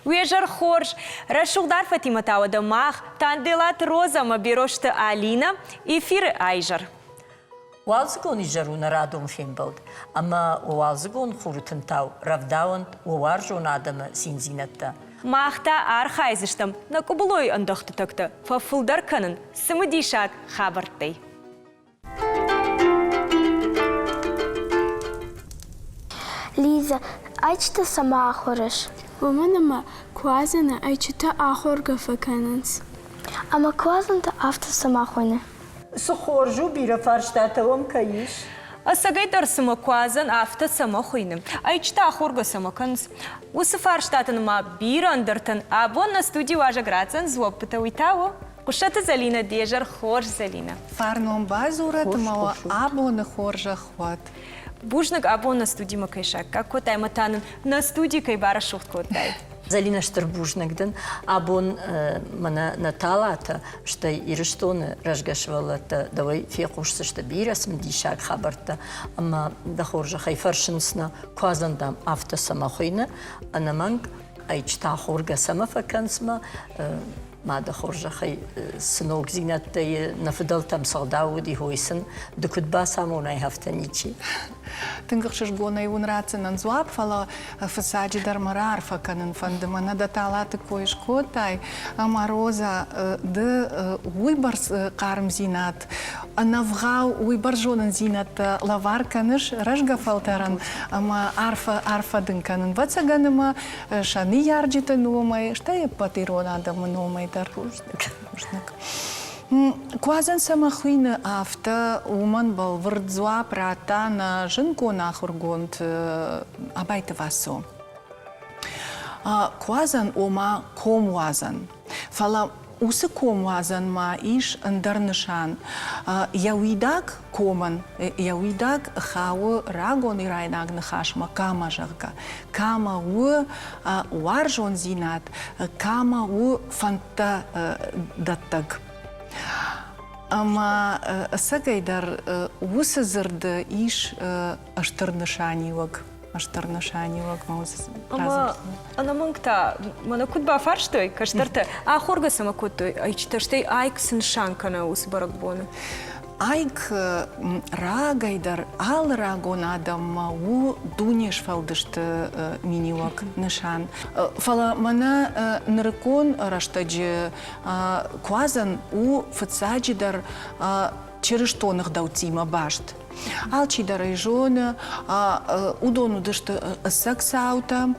Уежар хорж, Рашулдар Фатима Тауада Мах, Танделат Роза Мабирошта Алина, эфир Айжар. Уалзгон иджаруна радом фимбалд, ама уалзгон хурутентау, равдаунт, уаржон адама синзинатта. Махта архайзыштам, на кубулой андохты такта, фафулдар канын, сымыдишак хабартай. Лиза, айчта сама ахорыш. Ваманама квазана айчта ахорга факананс. Ама квазанта авто сама хойне. Сухоржу бира фарштатавам каиш. Асагайдар самаквазан авто самахуйным. Айчта ахорга самаканс. Усыфарштатын ма бирандартан, абон на студии важа грацан злопыта уйтаво. Кушата Залина дежар хорж Залина. Фарном базурат мала абона хоржа хват. Бужнак абон на студии макайшак. Как котай матанын на студии кайбара шухт котай. Залина штырбужнагден, абон мана наталата, что ириштоны разгашвалата, давай фекушса, что бирасм дишак хабарта, ама дахоржа хайфаршинсна квазандам авто самахойна, а наманг айчта хорга самафакансма, ماذا خرج خي سنوك زينات نفضلتم صداودي هويسن دكتور باساموناي هفتنيتشي تنقشش قونا يونراتن انزواب فلا فساجي در مرارفا كانن فندمنا دتالات كويش كوتاي اما روزا د ويبرس قارم زينات نفغاو ويبر جونن زينات لافار كانش رشقا فلترن اما عارفة دن كانن واتساقانما شاني يارجيتا نوماي شتاي باتيرونا دم نوماي در روشنك Квазен самахуйна авто уман был врдзва прата на жинку нахургонт абайта васо. Квазен ома комвазен. Фала усы комвазен ма иш андарнышан. Яуидак коман, яуидак хау рагон и райнаг нахашма кама жагга. Кама у варжон зинат, кама у фанта даттаг. Ама сагайдар усазырды иш аштырнышаниуак маус Ама анамангта мана кутба фарштой каштарта а хорга сама куттой айчташтай айксын шанкана усбаракбона. Айк рагайдар ал рагон адам у дунеш фалдышт миниуак нышан. Фала мана ныркон раштаджи квазан у фацаджидар черештонах даутима башт. Алчи дарайжона, удону дышт саксаута,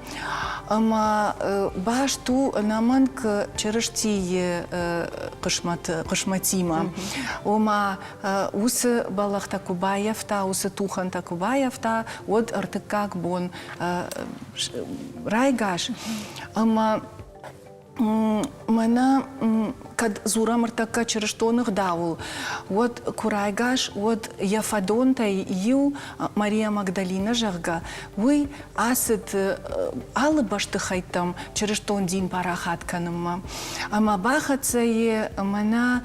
ама башту наманк черешти кышматима. Ома усы балах такубаевта, усы тухан такубаевта, от артыкак бон райгаш. Ама мана кад зурамартака черештонах даул. Вот курайгаш, вот яфадонта ю Мария Магдалина жагга. Вы асет алы башты хайтам черештон дин парахат каныма. Ама бахатсае мана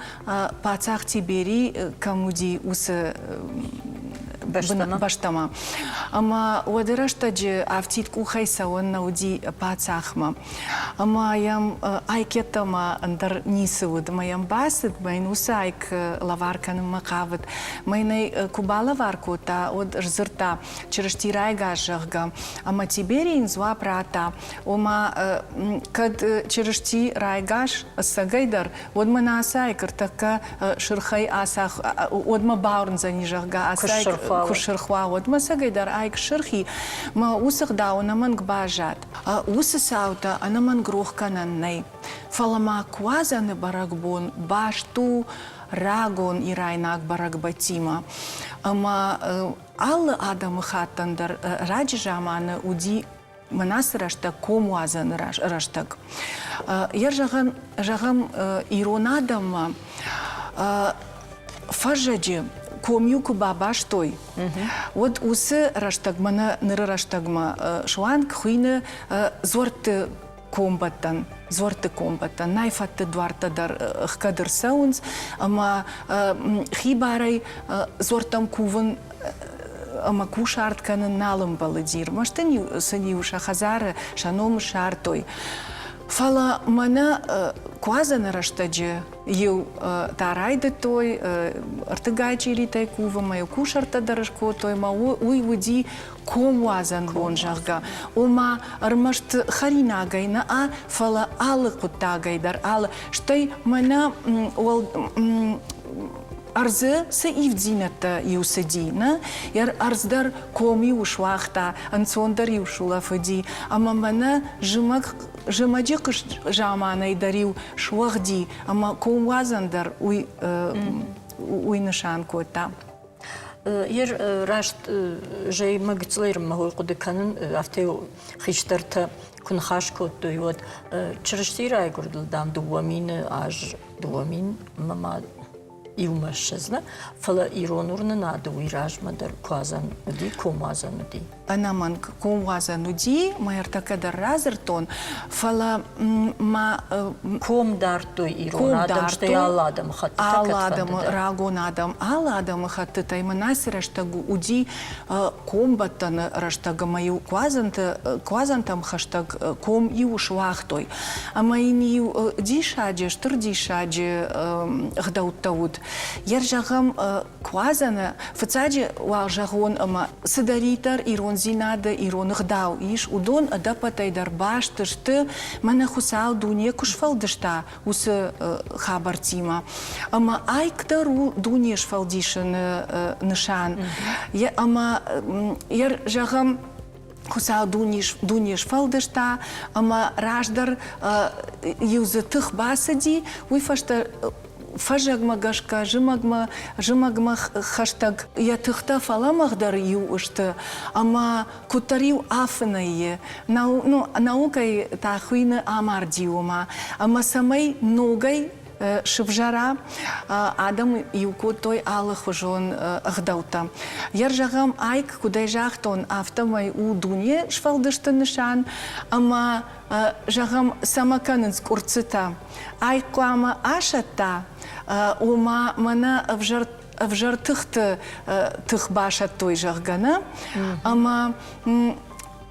пацах тибери камуди усы баштама. Ама уадыраштаджи автит кухайса он науди пацахма. Ама ям айкетама андар нисывуд. Маям басыд, майн уса айк лаварканым макавыд. Майнай куба лаварку та от рзырта через тирайга жагга. Ама тибери инзуа прата. Ома кад через тирайгаш сагайдар. Од мана асайкар така шырхай асах. Од ма баурн за нижагга асайк. Кушырхва. Од ма сагайдар айк шырхи. Ма усах дау наман гбажат. Усы саута анаман грох кананнай. Фалама квазаны баракбон башту рагон и райнак баракбатима. Ама аллы адамы хаттандар раджи жаманы уди манас раштак комуазан раштак. Яр жағам иронадама фажаджи комюку бабаштой. Вот усы раштак мана ныры раштагма шуанк хуйны зорты комбаттан. Зорты комбаттан. Найфатты двартадар хкадыр саунс, ама хибарай зортам кувын ама кушартканы налым балыдир. Маштын сыни уша хазары шаном шартой. Фала мана квазана раштаджи ю тарайды той артыгачи ритай кува маю кушарта дарашко той ма уй уди комвазан бонжага ома армашт харинагайна а фала алы куттагайдар алы штай мана арзы сы ивдината юсадина, яр арздар коми ушвахта, анцондар юшула фади, ама мана жамаджик жамана идарил швахди, ама комвазандар уй нышан кота. Ер рашт жай магицлерм магой кудыканын автео хиштарта кунхаш коттой вот чрыштира гурдылдам дуамин аж дуамин мама Ивмашезна, фала иронурна надо уиражмадар квазан уди комазан уди. Анаман комвазан уди, майартакадар разертон, фала ма комдар той иронадам, что я алладам хатта. Алладам рагонадам, алладам хатта тайманас раштагу уди комбатан раштага маю квазантам хаштаг ком и ушвахтой. А майни дишаджи, штырдишаджи гдауттаут. Ержагам квазана фацаджи валжагон ама садаритар ирон зинада ирон гдау иш удон адапатай дарбаштышты мана хусал дуне кушфалдышта усы хабартима ама айктару дуне шфалдишын нышан ама ержагам Хусал дуниш фалдышта, ама раждар юзы тых басади, уйфашта фажагма гашка, жимагма хаштаг я тыхта фаламахдар юшты, ама кутарил афынайе, наукай тахуины амардиума, ама самай ногай шывжара адам юко той алых ужон гдаута. Ержагам айк кудай жахтон автомай у дуне швалдышты нышан, ама жагам самаканынс курцита. Айклама ашата, ума мана вжартыхты тых баша той жахгана, ама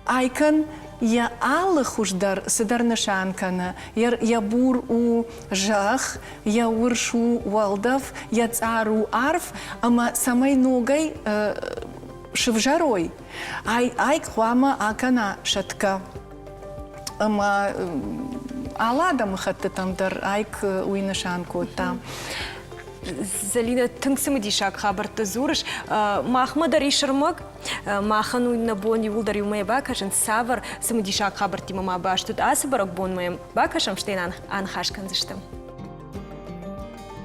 айкан я алых уждар сыдар нышанкана, я бур у жах, я уршу валдав, я цару арф, ама самай ногай шивжарой. Ай хвама акана шатка. Ама аладам хатты тамдар айк уй нышанку там. Залина тыңсымы дишак хабарты зурыш. Махмадар ишырмык, махан уйна бон юлдар юмай бакашын савар сымы дишак хабарты мама баш. Тут асы барок бон моем бакашам штейн анхашкан зыштым.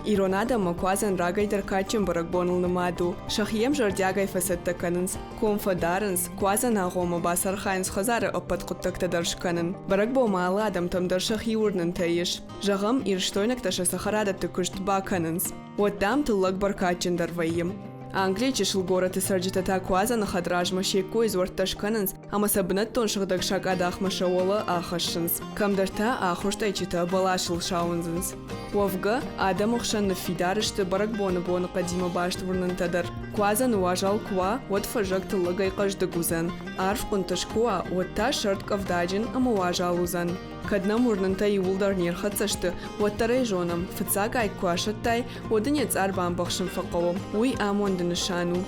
Иронада маквазан рагайдар качем барак бонул намаду. Шахием жардягай фасетта канынс. Конфадаранс, квазан агома басар хайнс хазары оппат куттакта даршканын. Барак бома аладам там даршах юрнын таиш. Жагам ирштойнак таша сахарада тыкышт баканынс. Вот там тыллак баркачен дарвайым. Англия чешил город и сарджитата квазан хадражма шеку из ворташканынс, ама сабнат тон шагдак шагадах машаола ахашынс. Камдарта ахуштай чита балашыл шаунзынс. Вовга адам ухшан на фидарышты барак бона кадима башт вурнантадар. Квазан уважал ква, вот фажак тыллагай кажды гузан. Арф кунташкуа, вот та шарт кавдаджин, ама уважал узан. Каднам урнанта юлдар нерхатсашты, вот тарай жонам, фацагай квашаттай, одынец арбан бахшын факалом, уй амонды нышану.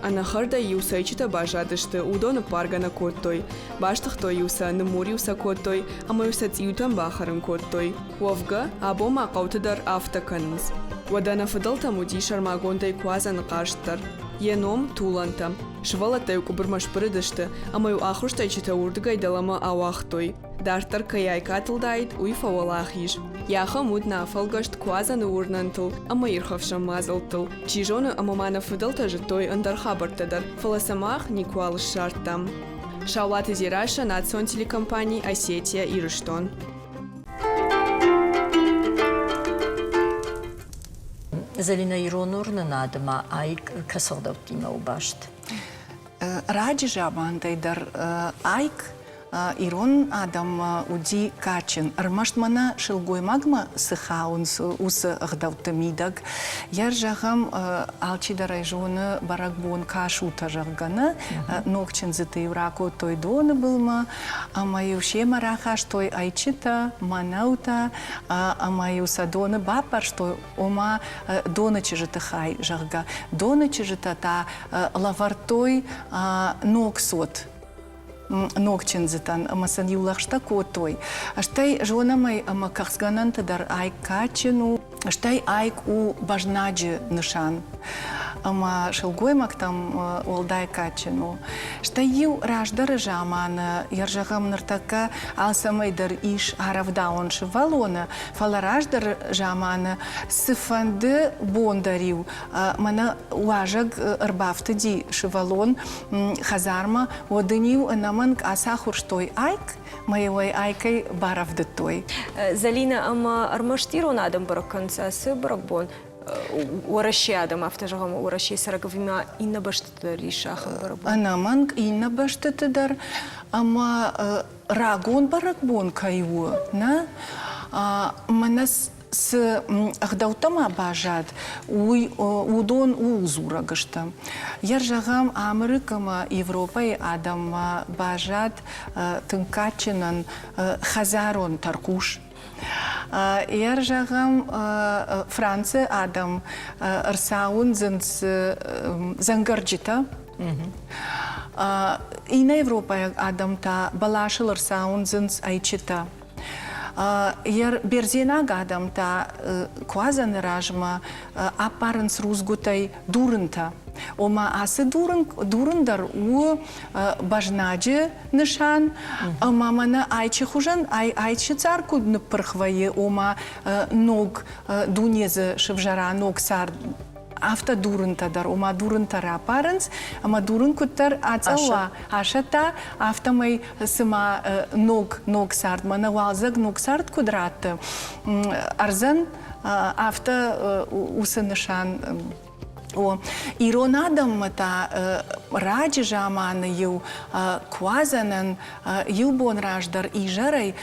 Анахарда юса ичита бажадышты, удона паргана коттой. Баштахто юса, намур юса коттой, ама юса циютан бахарын коттой. Вовга, абома каутадар автаканыз. Вадана фадалтам уди шармагонтай квазан карштар. Еном тулантам. Швалатай кубырмаш прыдышты, ама ю ахруштай чита урдыгай далама ауахтой. Дартар каяй катылдайт уй фавалахиш. Яха мудна фалгашт квазан урнантыл, ама ирхавшам мазалтыл. Чижоны амамана фыдалта житой андархабартадар, фаласамах никуалыш шарттам. Шаулат изираша национ телекомпаний Осетия и Рыштон. Залина иронурна надама айк касалдавтима убашт. Раджи жабандай дар айк Ирон адам уди качин. Армашт мана шилгой магма сыхаунс усы агдавтамидаг. Яр жағам алчида райжоны баракбон кашу тажагганы. Нокчин зыты еврако той доны былма. Амаю шемараха, штой айчита, манаута. Амаю садоны бапар, штой ома доны чижыты хай жагга. Доны чижыта та лавартой ноксот. Нокчин зытан, амасан юлахшта котой. Аштай жонамай ама кахсганан тадар айк качину, аштай айк у бажнаджи нышан. Ама шелгой мактам олдай качину. Штай ю раждары жамана, яржагам нартака алсамайдар иш аравдаун шивалона, фала раждар жамана сыфанды бондарив. Мана уажаг арбафтади шивалон хазарма водынив наманг асахур штой айк, моевой айкой баравдытой. Залина, ама армаштиру надам бараканца, сы баракбон. Уараши адам автожагам уараши сарагавима инна баштыдар лишахам барабон. Анаманг инна баштыдар, ама рагон баракбон кайу, на? Манас с агдавтама бажат, удон узура гашта. Яржагам Америкама Европай адам бажат тынкачинан хазарон таркуш. Яржагам Франция адам арсаун зангарджита. И на Европа адам та балашил арсаун айчита. Яр берзена гадам та квазан ражма апаранс рузгутай дурынта. Ома асы дурындар у бажнаджи нышан, ама мана айчи хужан, айчи царку нпырхвае, ома ног дунезы шывжара, ног сар авто дурынтадар, ома дурынтара апаранс, ама дурынкуттар ацауа, ашата автомай сыма ног сард, мана валзаг ног сард кудраты, арзан авто усы нышан. Иронадам та раджи жаман ю квазанан ю бон раждар и жарай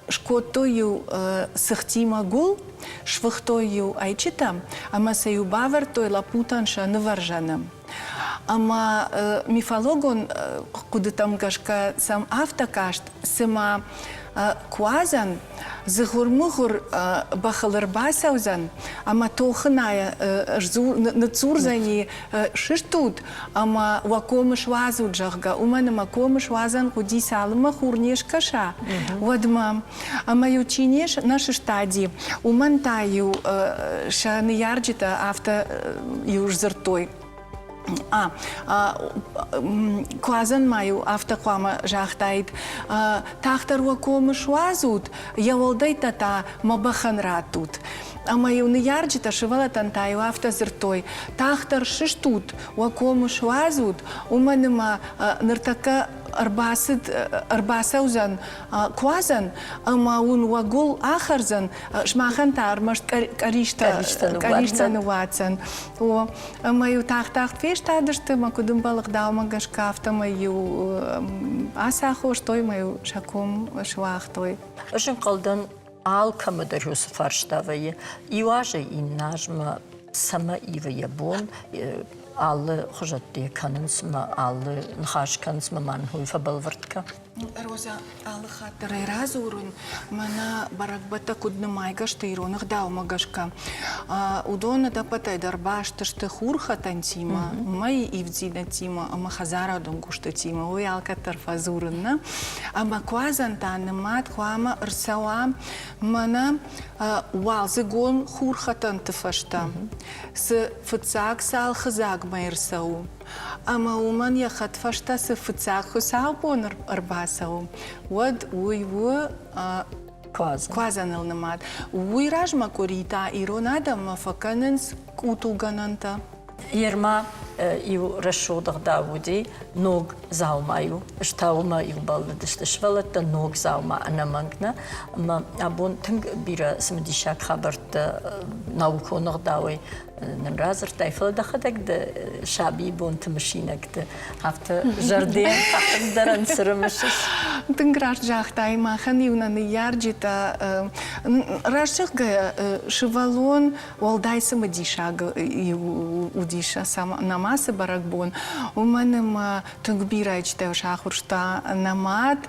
шкотою сахтима гул швахтою айчита, ама саю бавар той лапутанша наваржанам. Ама мифологон, куда там гашка сам автокашт, сама квазан зыгур-мугур бахалырбасаузан, ама тохыная нацурзани шиштут, ама вакомыш вазу джахга, умана макомыш вазан куди салма хурнеш каша. Вадма, ама ючинеш наши штади, умантаю шаны ярджита авто юж зертой. Квазан маю автоклама жахтайт. Тахтар вакомыш вазут, яволдай тата мабахан ратут. Ама юны ярджита шивала тантаю автозертой. Тахтар шиштут вакомыш вазут, уманыма ныртака арбасаузан квазан, ама ун вагул ахарзан шмахан тармашт каришта нувацан. Ама ю тахтахт фештадышты, ма кудым балык даума гашкафта, ма ю асахоштой, ма ю шакум швахтой. Ошын қалдан ал камыдар юсы фарштавайы. Иуажы иннажма сама ивая бон, аллы хожатты канынсма, аллы нхашканысма манхуй фабалвартка. Роза, аллы хаттырай разурын, мана баракбата куднымайгашты иронах даумагашка. Удона да патайдар баштышты хурха тантима, май ивдзина тима, ама хазара донгушты тима, ой алкаттар фазурынна. Ама квазан танымат, хуама рсауа, мана уалзыгон хурха тантыфашта. С фыцак сал хызак майрсау. Ама уман яхат фашта с фыцак хусау бон арбасау. Вад уйву квазан илнымат. Уй ражма корита иронадам факанынс кутулгананта. Ерма يو رشودغ داودي نوغ زاومايو اشتاوما يبالدشت شفلت نوغ زاوما أنا مانكنا أما أبون تنگ بيرا سمديشاك خبرت ناوكونغ داوي نرازر تايفل دخدك ده شابي بون تمشينك ده هفته جردين تحت درن سرمشش Тынграш жахтай махан юнаны ярджита рашчыга шывалон уалдайсы мадишага удиша сама намасы баракбон у мене тынгбирайчте шахуршта намат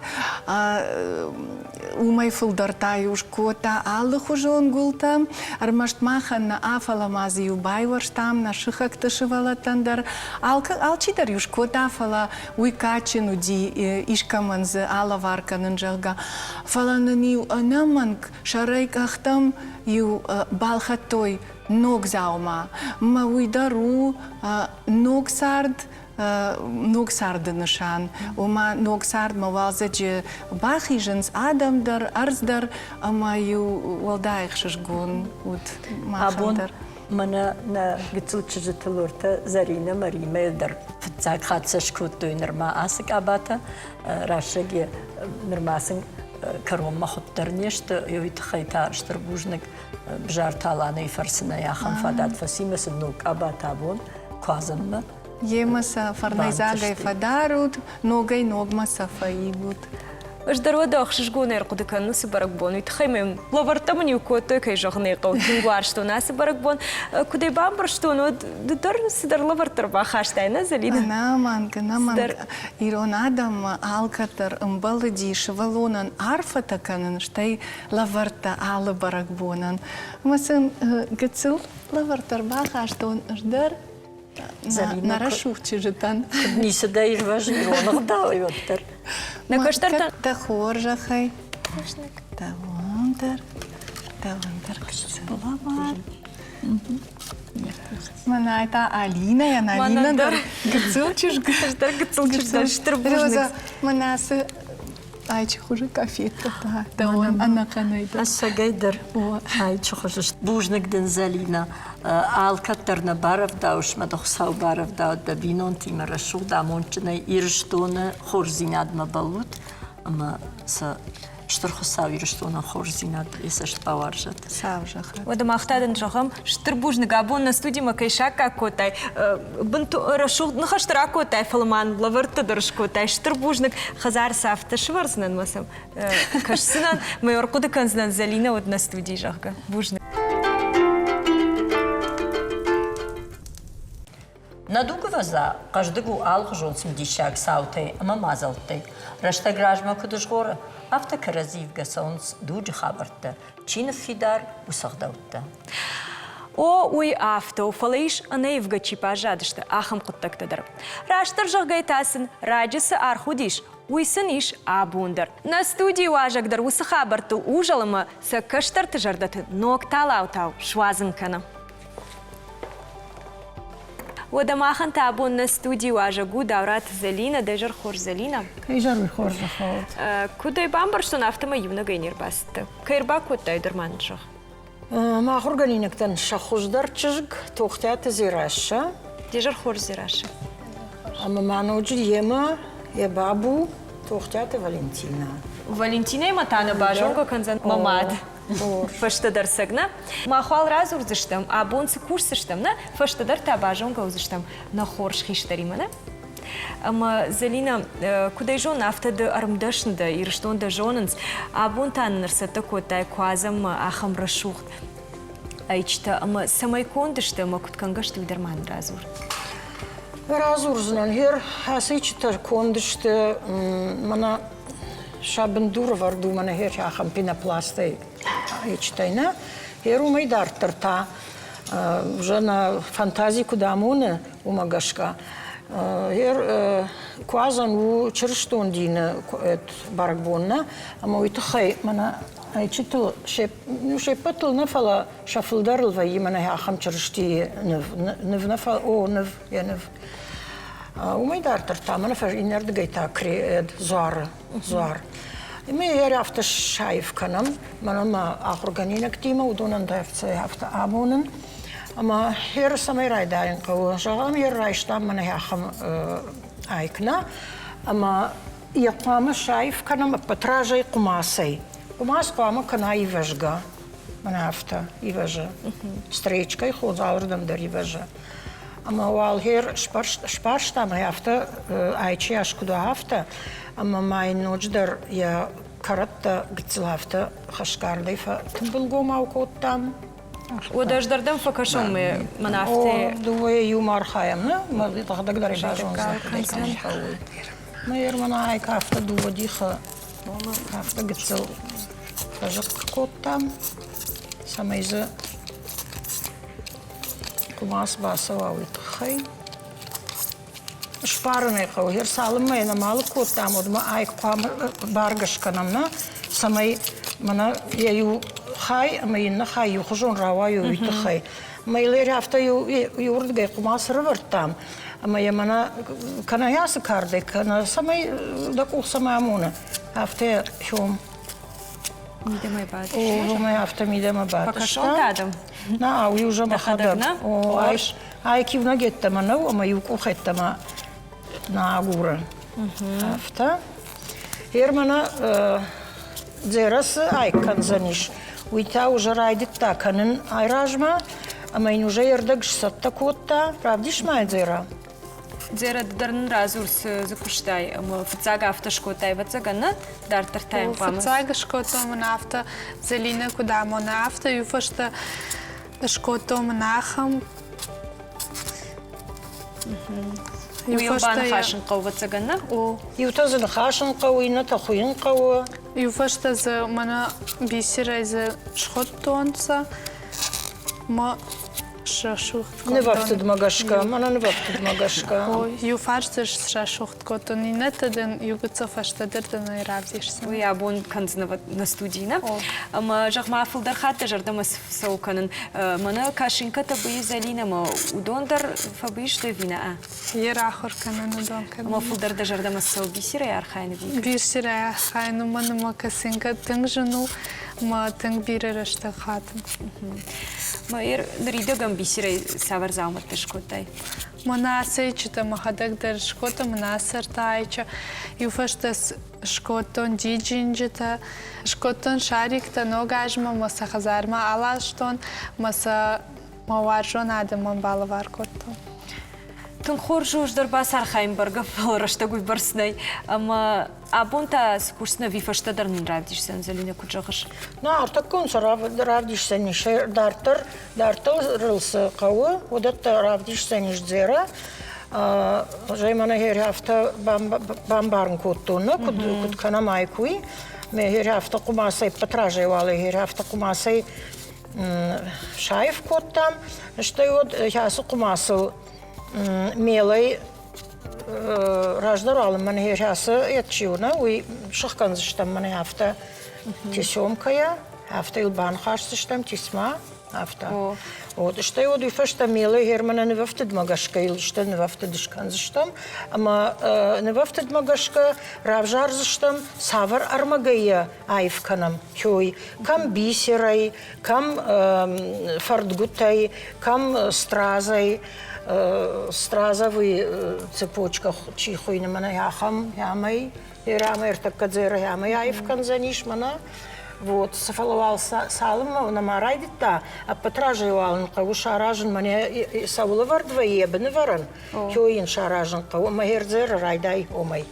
у май фулдартай ушкота аллах ужон гултам армашт махан на афала мази юбайварштам на шихак тышывала тандар алчитар юшкота афала уикачин уди ишкаманзы алаварканын жалга фаланын анаманг шарайк ахтам ю балхатой ног заума ма уйдару ног сард ног сарды нышан ума ног сард мавалзаджи бахиженс адамдар арздар ама ю валдайх шашгун ут махандар منا قلت جتلورتا زرينا مريمة يدر فتاك خاتسش كوتو نرما آسك أباتا راشق نرماسن كروم ما خطر نيشت يويت خيتا اشتر بوجنك بجار تالانا يفرسنا يا خم فادات فسيمس النوك أباتا بون كوازن يمسا فرنيزاغي فدارود نوغي نوغمسا فايبود Ждарвада ахшишгуна иркудыкан нысы баракбон. Итхаймем лавартамани укотой кай жахнейка. Утингуар что насы баракбон. Кудей бамбар что но дар сидар лавартар бахаштайна залина. Наманга ирон адам алкатар мбалди швалонан арфата канан штай лаварта алы баракбонан. Масын гцил лавартар бахаштон ждар на рашухчи житан. Ниса да и важный он отдал На каштарта та хоржахай. Та вандер кцилава. Мана это Алина, я Алина дар гцилчиш Ждар гцилчиш дар штырбужник. Роза манасы айчи хуже кафетка та он она канайда. السجايدر هاي تشخص بوجنك دنزالينا الكترنا بعرف داوش ما دخساو بعرف داو دبينون تيم رشوق دامونتنا يرشتونا خورزيناد ما بلوت أما شترخساو يرشتونا خورزيناد يسشت باورجت Савжаха. Вода махтаден жахам штырбужник абон на студии макайшака котай. Бунту рашух нахаштра котай фалман лаварта дыршкотай штырбужник хазар сафта шварзнан масам. Кашсынан майор кудыканзнан залина вот на студии жахка. Бужник. Надугова за каждого алхжон смдищак саутэй ама мазалтай. Рашта гражма кудышгора автокаразив гасонс дуж хабарта. Чинов фидар усахдавта. О уй авто фалейш анеевга чипа жадышты ахам куттактадар. Раштар жагайтасын раджысы архудиш. Уйсын иш абундар. На студии важагдар усахабартыл ужалыма са каштарты жардаты нокталаутау швазынкана. ودماخن تابون نستودي واجگو دورات زلينا دجر خور زلينا. يجر خور زخور. كوداي بامبر شو نفتما يونا غينير باست. كيربا كوداي درمانشخ. ما خورجانينك تن شخوش در تشج توختات زيراشة. دجر خور زيراشة. أما ما نوجي يما يا بابو توختات فالنتينا. فالنتينا ما تانا باجونغا كنزان ماماد. Фаштадар сагна. Махвал раз урзыштам, а бонцы курсыштам, на фаштадар табажонга узыштам на хорш хиштаримана. Ама Залина, куда жон автода армдашнда и рштонда жонанс, а бонтан нарсата котай квазам ахам рашухт. Айчта, ама самай кондышта ма куткангашты ударман разур. Разур знан хер, хасичта кондышта мана шабендур варду мана хер ахам пенопластой. Ичтайна, еру майдар тарта, уже на фантазии куда муна умагашка. Ер квазан у черштон дина баракбонна, а мой тахай мана ичтал шепатл нафала шафлдарл ваи мана ахам чершти нев нафал о нев я нев. У майдар тарта мана фаж инерд гайта кре зуар. ما يعرف الشايف كنم من ما أخرجانين كتيمة ودون أن تفصل هفت أبونن Ama her samay raydayn qawo. Şağam her rayştan mana yaxam aykna. Ama yapmamı şayf kanam patrajay qumasay. Qumas qama kana ivajga. Mana hafta ivaja. Стречкой хозалырдым да иважа. Ama wal her sparsta ma hafta ayçı aşkuda hafta. Ama may nojdar ya karatta gitsil hafta xaşkarday fa tımbılgom avkottam. ودەژدەردەم فەکەشم منافته دوی یو مارخایم نه ما تقدر داری باجون ما یر من های کافت دو دیخ کافت گتسل فجق کوتام سمیزه کماس باسه واویت خی شپارنه خو هر سالم ما اینا مال کوتام ودم ای قام بارگش کنم نه سمی منا یو خای اما این خای یو خجون روایو ویت خای ما ایلر هفته یو ورد گی قماس رورتام اما یمنا کنه یاس کرده کنه سمی دکو سمامونه هفته شوم میدم بعد او ما هفته میدم بعد فەکەشم دادم نه او یو جم خدم نه؟ او ای کیو نگیت ما نو اما یو کو خیت ما ناگورن هفته هر منا زیرس ای کنزنیش ویتا уже райдит таканын айражма, ama in уже ердагш сатта котта, правдиш май зера? Зера дәрнен разурс закуштай, ама фцага автошкотай вацагана дартартайм памас. Фацага шкото манафта зелина куда манафта юфашта шкото манахам. Уйобан хашин қау вацагана? О, Ютазын хашын қауына тахуин қауы. юфашта за мана бисера за шкотонца ма шашухт. Не вафтыд магашка, мана не вафтыд магашка. О, юфашта шашухт котон инетаден югца фашта дерден айравдишся. Уй абон канзнава на студийна. Ама жахма фулдар хатта жардамас сауканын. Мана кашинката бui залина ма удондар фабиш да вина а. Ерахор канан удонка. Ама фулдар да жардамас сау бисира ярхайна ви. Бисера хайну мана ма касинка тъng жену ма тъng бирераща хатъм. Ма ер наридагам бисира савар заумата шкотай. Манасай, чета махадак дар шкота манасар тайча. Юфаштас шкотон диджинджета, шкотон шарикта ногажма маса хазарма алаштон маса маваржон адаман балавар коттон. Тун хоржуш дар басар хайнбарга рашта гуй барснай. Ама абонта скурсна вифашта дар нравдиш сан залина куджагаш. На артак конса равдиш саниш дартар рылсы қауы, одатта равдиш саниш зера. Жаймана хер хафта бамбарн коттонна, куд кана майкуй. Ме хер хафта кумасай патражай валы, хер хафта кумасай шайф коттам. Штай од хясы кумасыл мелай раждар алым, мана хер хясы ятчиуна, уй шыққан зыштам мана хафта тесемкая, хафта илбан хашсыштам тесма. Hafta. Вот что я вот фашта милый Германа не вафтед магашка или что не вафтед шкан зачтам, ама не вафтед магашка равжар зачтам савар армагая айфканам, чой кам бисерай, кам фартгутай, кам стразай, стразовый цепочка чихуй не мана яхам ямай, ярамер так кадзера ямай айфкан заниш мана. Вот, сафаловал салым на марайдита, а потраживал кого шаражен мне сауловар двое беневаран, кёин шаражен кого магерзер райдай омай.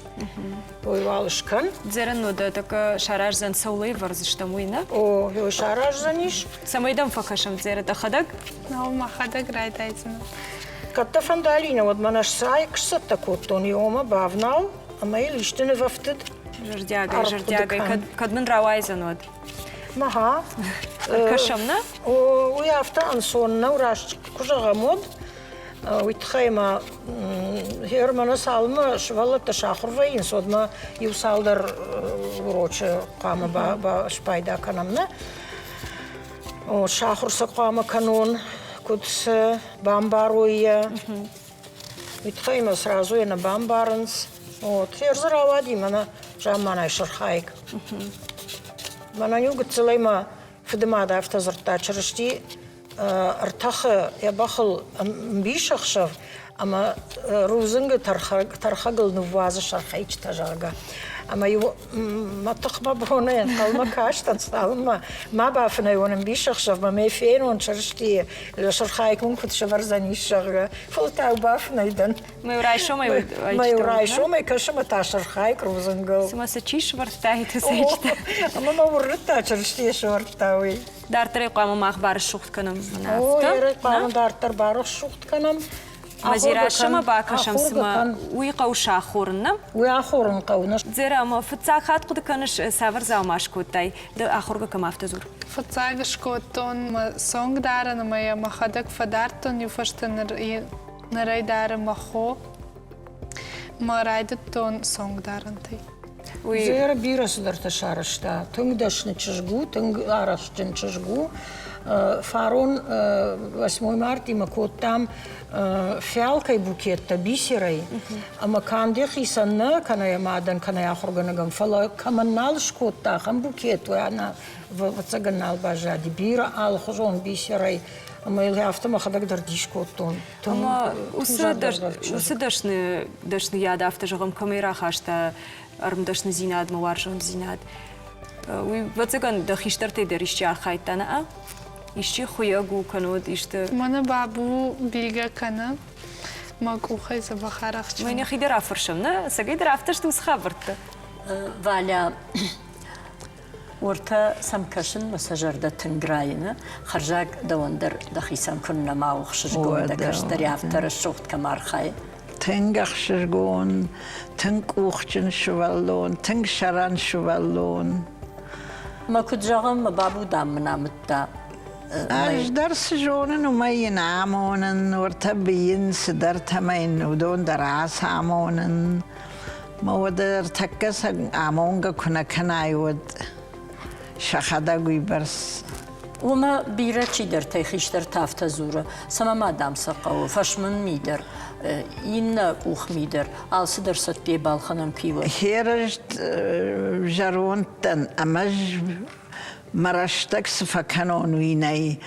Ойвалышкан. Зерен да така шараж зан саулай варзы что муйна. О, ё шараж заниш. Самайдам факашам зера да хадак. Но махадак райдайзна. Катта фандалина вот манаш сай кшсат такот он йома бавнал, а мои лиштены вафтед. Жардягай, кадмын рауайзан од. Маха. Кашамна? О, я автан сонна ураш кужага мод. Уйтхайма Германа салма швалата шахурваин содма юсалдар уроче кама ба шпайда канамна. О шахурса кама канон кудс бамбаруя. Уйтхайма сразу я на бамбаранс. Вот, я разравади мана жамана шархайк. Мана нюгат целайма фдемада автозарта чарышти ارتخ يا بخل بيشخشف أما روزنج ترخجل نوازة شرخيش تجاجا أما يو ما تخبب هنا قلما كاش تنسالما ما بعرفنا يوم بيشخشف ما فين ونشرشتي الشرخايكون كنت شفرزني الشغل فلتاو بعرفنا يدن ما يرايشو ما يرايشو ما يكش ما تاشرخايك روزنجو سما سچيش ورتاهي تسيجت أما ما ورتا شرشتي شورتاوي دار طريقة ما أخبار الشوخت كنم أوه منافتا يريد قام دار تربار الشوخت كنم مزيرا شما باكشم سما ويقوش آخورنا وآخرن قونش زيرا ما فتساخات قد كنش سافر زاو ماشكوتاي ده آخورك كم أفتزور Фацага шкотон ма сонг дара на моя махадак фадартон юфашта нарай дара махо ма райдатон сонг дарантай. زير بيرس در تشارشتا تنگ دشن چشگو تنگ آرشتن چشگو فارون 8 مارتي مكوتام فيالكاي بوكيتا بيسيري اما كان دي خيسنا كان يا مادن كان يا خرغنغم فلا كمنال شكوتا خم بوكيت وانا وتسغنال باجادي بيرا ال خزون بيسيري اما يلي هفته ما خدك در ديشكوتون اما دشن ياد هفته جغم كاميرا خاشتا ارم دشن زيناد موارجون زيناد وي وتسغن دخيشترتي دريشيا خايتانا إيشي خوياغو كانود إيشته مانا بابو بيلغا كانا ما كوخي زبخارخش وين يخي درا فرشمنا سقي درا افتش توس خبرت والا ورتا سمكشن مسجرده تنگراينا خرجاك دوندر دخي سمكن ما وخشجو دكش دريافتر الشوخت كمار خاي تنگخشجون تنگوخچن شوالون تنگ شران شوالون ما كجاغم بابو دامنا متى أجدر سجونن وما ينعمونن ورتبين سدرت مين ودون دراس عمونن ما ودر تكس عمونغا كنا كنايود شخدا قيبرس وما بيرا چي در تيخيش در تافتا زورا سما ما دام سقاو فشمن ميدر ينا اوخ ميدر آل سدر ست بي بالخنم كيوه هيرجت جرونتن أمج مرشتك سفكانون ويني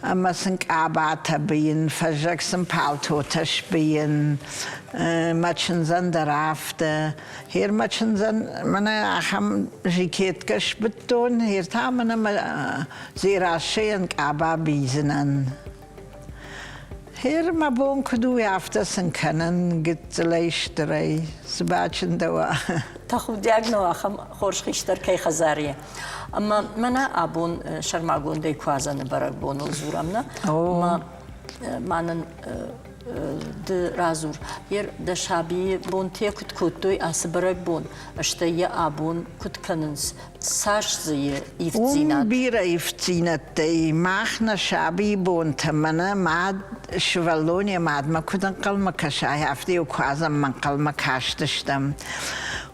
أما سنك عباتا بين فجاك سنبالتو تشبين ما تشنزن درافته هير ما تشنزن منا أخم جيكيت كش بتون هير تامنا ما زيراشين كعبا بيزنن هير ما بون كدو يافتا سنكنن قد ليش دري سباچن دوا تاخو دياغنو أخم خورش خيشتر كي خزاريه أما منا أبون شرماغون دي كوازن برق بونو زورامنا ما مانن د رازور ير د شابي بون تي كت كوتوي أس برق بون أشتي أبون كت كننس ساش زي يفتزينات بيرا يفتزينات دي ماخنا شابي بون تمنا ماد شوالوني ماد ما كنت نقل مكاشاي عفتي وكوازن من قل مكاشتشتم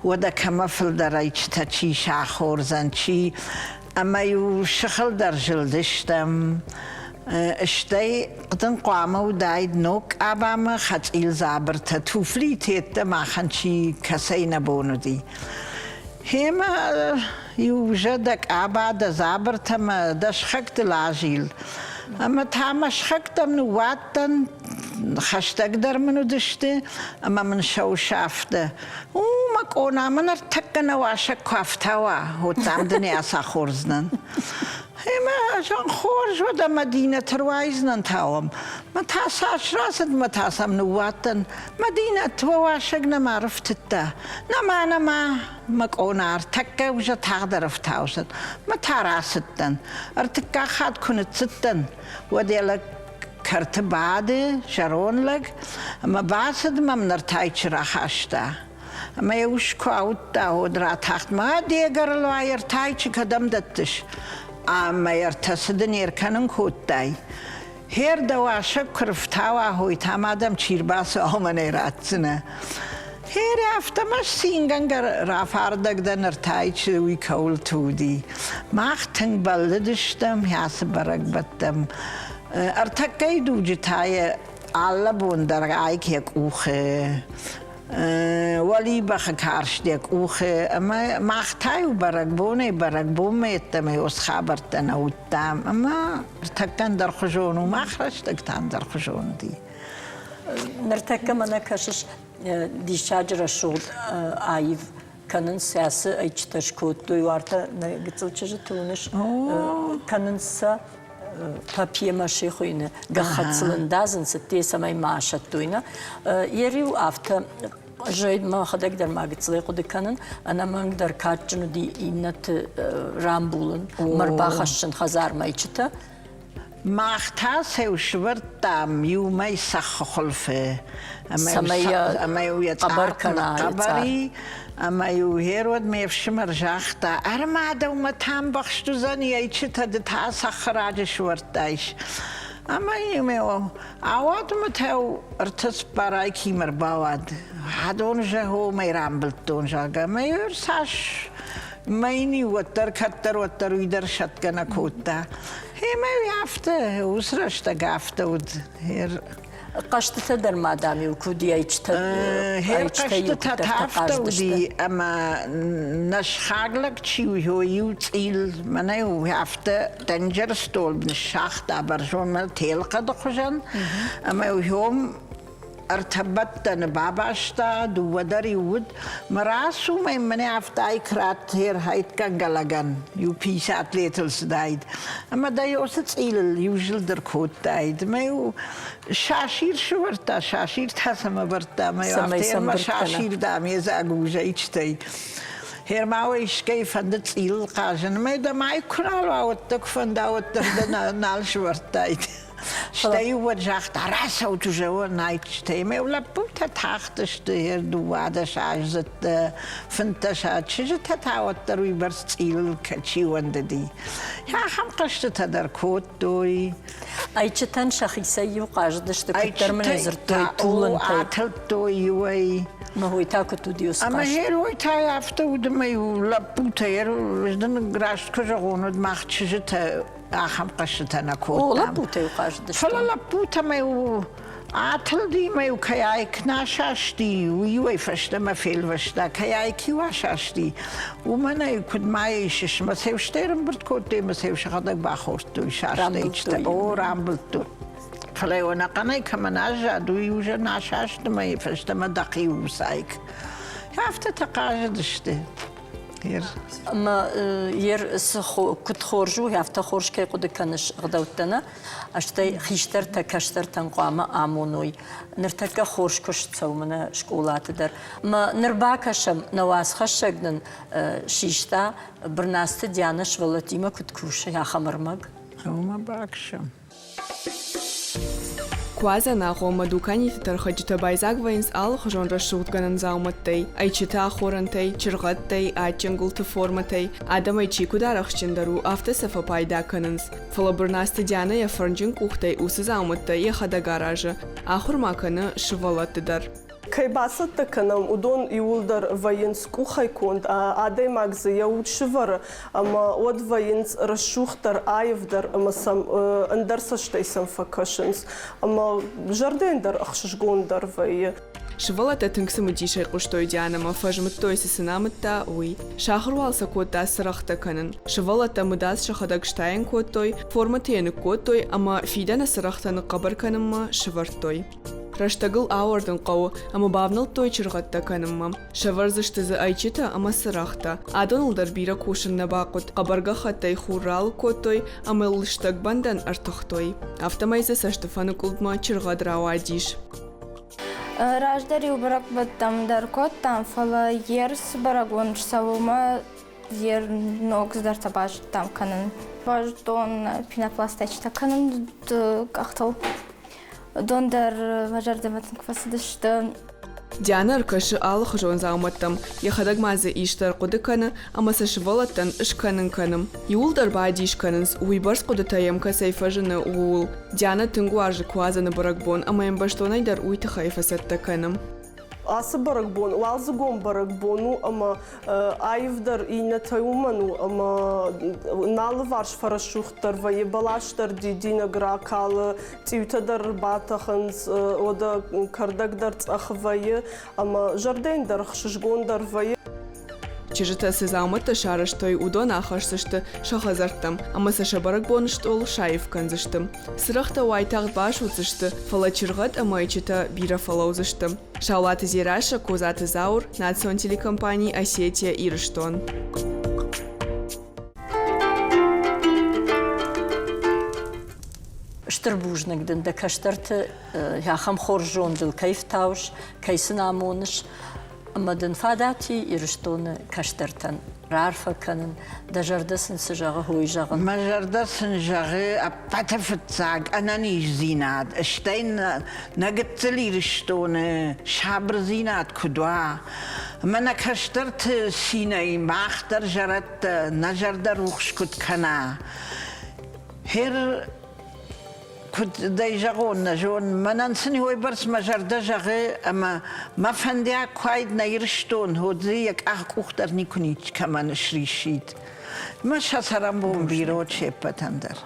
ودا كما فل درايش تشي شاخور زنشي أما يو شخل در جلدشتم اشتي قدن قوامه ودايد نوك أباما خط إل زابرتا توفلي تيتا ما خنشي كسينا بونو دي هما يوجدك أبا زابرتا ما دشخك دلاجيل أما تامش خكتم نواتن خشتك در منو دشته أما من شو شافته وما كونا من ارتكنا واشك كافتوا هو تعمدني أسا خورزنن هما جان خورج ودا مدينة روايزنن تاوم ما تاساش راسد ما تاسم نواتن مدينة واشقنا ما رفتتا نما مكونا ارتكا وجا تاغدر فتاوسن ما تاراستن ارتكا خاد كنت ستن وديلك كرت بعد شرون لك اما باسد ما منرتايش راخاشتا اما يوشكو اوتا ودرا تاخت ما ديگر الواير تايش كدم دتش اما يرتسدن يركنن كوتاي هير دواشك كرفتاوا هوي تامادم چيرباس آمنه راتسنه هير افتمش سينگنگر رافاردك دن ارتايش وي كول تودي ماختن بلدشتم ياس برق بتم ارتكي دو جتاي alla bondar aik hek uche ولی بخکارش دیک اوخه اما مختایو برگبونه اتمی از خبرتن اوتام اما تکن در خجون و مخرج تکن در خجون دی. نرتكم أنا كشش دي شجرة شود عايف كانن سياسة أي تشكوت دو يوارتا نقتل تجتونش كانن سا papier maché خوينه قختصلن دازن ستي سماي معاشت دوينه يريو after جايد ما خدك در ما قتلي قد كانن أنا ما أقدر كاتجنو دي إنت رامبولن مرباخشن خزار ما يشتا مختاس هو شورتام يومي سخ خلفه اما يو يتعاقنا قبري اما يو هيرود ميفش مرجاختا ارما دو متام بخشتو زني ايچتا دتا سخ راج شورتايش اما يميو عواد متاو ارتس براي كيمر باواد هادون جهو ميرام بلتون جاگا ميور ساش مايني وتر كتر وتر ويدر شتكنا كوتا هي ما يافته وسرشتا قافته ود هير قشت تدر مادامي وكودي ايچتا هير قشت تتافته ودي اما نشخاغلك تشيو هو يوتيل منايو يافته تنجر ستول بنشاخت ابرجون مال تيلقا دخجن اما يوم ارتبطن باباشتا دو وداري ود مراسو ما مني افتاي كرات هير هايت كانغلاغان يو بيسات ليتلز دايد اما دا يوست ايل يوجل در كوت دايد ما يو شاشير شورتا شاشير تاسما برتا ما يو افتير ما شاشير دامي زاقو جايشتاي هير ماويش كيف هندت ايل قاجن ما يدا ما يكرالو اوتك فنداوت نال شورتايد شتاي ورجعت راسه وتجوا نايت شتاي ما ولا بوتا تاختش دير دوادة شاجزت فنتشات شجت تتعوتر ويبرس تيل كتشي ونددي يا خم قشت تدر كوت دوي اي چتن شخيصي وقاجدش تكتر من زرتوي طولن تاي عتل دوي وي ما هو تاكو توديوس اما هير هو تاي افته ودما يولا بوتا هير وزدن گراشت كجغوند ماخت شجت آخم قشتنا كوتا. أو لبوتا يقاجدش. فلا لبوتا ما يو عتل دي ما يو كيايك ناشاشتي ويوي فشتا ما فيل فشتا كيايكي واشاشتي ومنا يكون معيشش ما سيوش تيرم برتكوتي ما سيوش غدك باخورتو شاشتي اجتا او رامبلتو فلا يو نقناي كمان اجادو يوجا ناشاشت ما يفشتا ما دقي وسايك يافتا تقاجدشتي اما ير سخو كنت خورجو يافتا خورج كي قد كانش غداوتنا اشتي خيشتر تكشتر تنقامه امونوي نرتكا خورج كشت سومنا شكولات در ما نرباكشم نواس خشگن شيشتا برناست ديانش ولتيما كنت كوش يا خمرمگ وما باكشم كوازا ناغو مدوكاني تترخجتا بايزاق وينس آل خجون رشوت غنن زاومتتي ايچتا خورنتي چرغتتي آچنگل تفورمتي آدم ايچيكو دارخشندرو آفتا سفا پايدا كننس فلبرناست ديانا يا فرنجن كوختي اوس زاومتتي يا خدا غاراجا آخر ماكنا شوالت در كي باسط تكنم ودون يولدر فاينس كوخاي كونت آدي ماغزي يود شفر اما ود فاينس رشوختر آيفدر اما سم اندرسشتي سم فاكشنز اما جردين در اخششگون در في شوالت تنكسم ديشي قشتوي ديانا ما فاجمتوي سسنامتا وي شاخر والسا كوتا سرختا كنن شوالت مداس شخدق شتاين كوتوي فورمتين كوتوي اما فيدانا سرختا نقبر كنما شفرتوي رشتغل آوردن قو اما بابنل توي چرغتا كنما شورزشت ز ايچتا اما سرختا ادونل در بيرا كوشن نباقت قبرغا خطي خورال كوتوي اما لشتغ بندن ارتختوي افتمايزه سشتفانو كلدما چرغا دراواديش راجدري وبرك بدم در كوتام فلا يرس برغون شسوما ير نوكس در تباج تام كنن باج دون بيناپلاستيچتا كنن قختل دوندر مجر دمتن كفاسدشت ديانا ركش آل خجون زاومتم يخدق مازه إيشتر قد كان أما سشوالتن إش كانن كانم يول در بعديش كاننس ويبرس قد تايم كسيفة جنة وول ديانا تنقو عرج كوازن برقبون أما ينبشتوني در ويت خايفة ستة كانم асы барагбон, уалзыгон барагбону, ама айвдар ина таюману, ама налы варш фарашухтар, ваебалаштар дидина гракалы, тиютадар батаханс, ода кардагдар цахвае, ама жардендар хшишгондар вае. Чижыта сезамыта шарыштой удон ахарсышты шахазарттам, ама саша барак боныштол шайф канзыштым. Сырахта уайтағ баш уцышты, фала чырғат амайчыта бира фалаузышты. Шаулаты зираша козаты заур, национ телекомпании Осетия Ирыштон. Штырбужник ден да каштарты яхам хоржон дил кайф тауш, кайсын амоныш, ама ден фадати Ирыштоны каштартан рарфа канын, да жардасын сыжағы хой жағын. Ma жардасын жағы аппата фытсаг, ананиш зинат, штайн нагыцел Ирыштоны, шабр зинат кудва. Мана каштарт синай махтар жарат, на жардар ухшкут кана. Хер كنت دايجاغون نجون ما ننسني هو برس ما جردجاغي أما ما فنديا كوايد نيرشتون هو زيك أختر نيكونيتش كمان شريشيد ما شاسرام بوم بيرو تشيبا تندر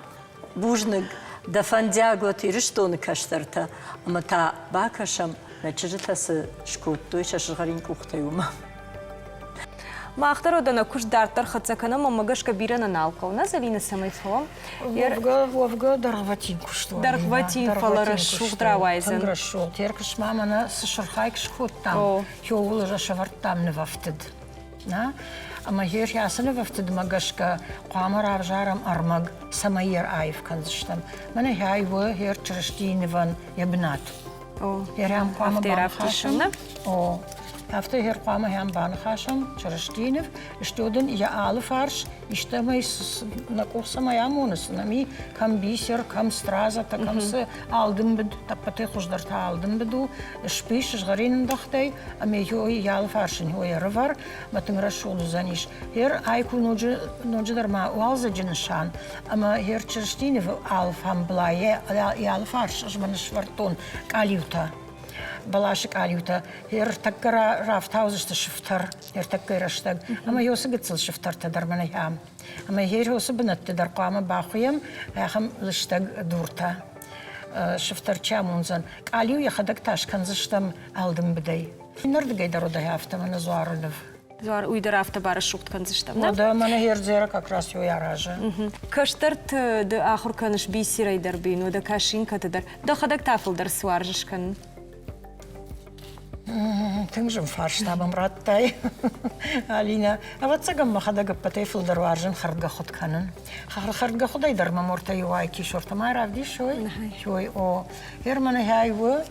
بوجنك دا فنديا غوت Ирыштоны каштарта, ама та бакашам начертасы шкотту шашыргарин кухтаюма. Махтар одана куш дартар хацакана мамагашка бирана налкауна залина самайфалом. Вовга даргватин кушто. Даргватин фалара шугдравайзен. Грашул. Теркш мамана сшурхайк шхут там. Хёула жашаварт там не вафтед. На? Ама хер ясана вафтед магашка қамар авжарам армаг самайер айв канзыштам. Мана хайва хер чырыштиневан ябнат. Херам қама банхашам. After her kwam hem banachasham, Cherestинев, student ja alle fars, istamais na kursa mayamonis, na mi kam biser, kam straza, ta kam se aldenbed, ta patechus dar ta aldenbedu, spies garin dachtei, a me joi ja farsen hoi revar, met een rashul zanish. Her aiku noje dar ma walze jinshan, ama her Cherestинев alf ham blaye, ja fars, as man swarton, kaliuta. Балашик алюта, таккара рафтаузышты шифтар, таккараштаг. Ама йосы гыцыл шифтарта дармана ям. Ама йосы бынатты дарқама бахуям, яхам лыштаг дурта. Шифтар чамунзан. Алю яхадак ташканзыштам алдым быдай. Нырдыгай даруда яфтам ана зуарынов. Зуар уйдар авто бара шуктkanzыштам, да? Да, мана херзера как раз ю яража. Каштарт да ахурканыш бисирай дарбину, да кашинкаты дар. Да хадак тафылдар суаржышкан. Тыңжым фарштабым раттай. Алина, а вот цагам махадага патефил дарваржын хардга хутканын. Хардга худай дарма морта юай кишорта майравди шой. Шой о. Ермана хайвы.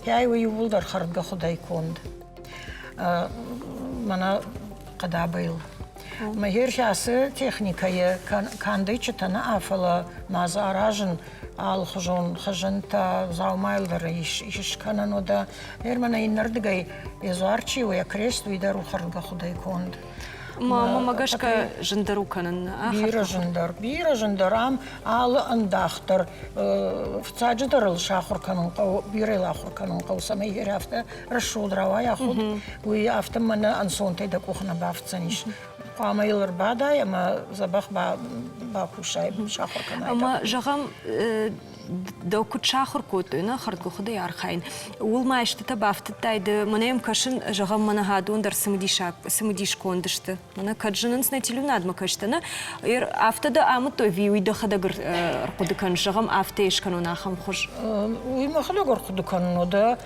Хайвы ювулдар хардга худай конд. Мана кадабайл. Махер шасы техникая кандай читана афала маза аражын ал хожон хожанта заумайлдары иш канано да ермана иннардыгай езуарчи уя кресту и дару харга худай конд. Мамагашка жындару канын. Бира жындарам ал андахтар в цаджидарыл шахур канын қау, бирел ахур канын қау самай ерафта рашул драва яхуд уи автомана ансонтай да кухна бафцаниш. Қамайлар бадай, ама забах ба кушай шахур канайда. Ама жағам докут шахур котуйна хардгу худай архайн. Ул майштыта бафтыттайды. Манайым кашын жағам мана хадундар сымыдиш кондышты. Мана каджынын снатилю надма каштана. Ер автода амы той виуйда хадагыр рқудыкан жағам авто ешкану нахам хуш. Уй махадагыр рқудыкану да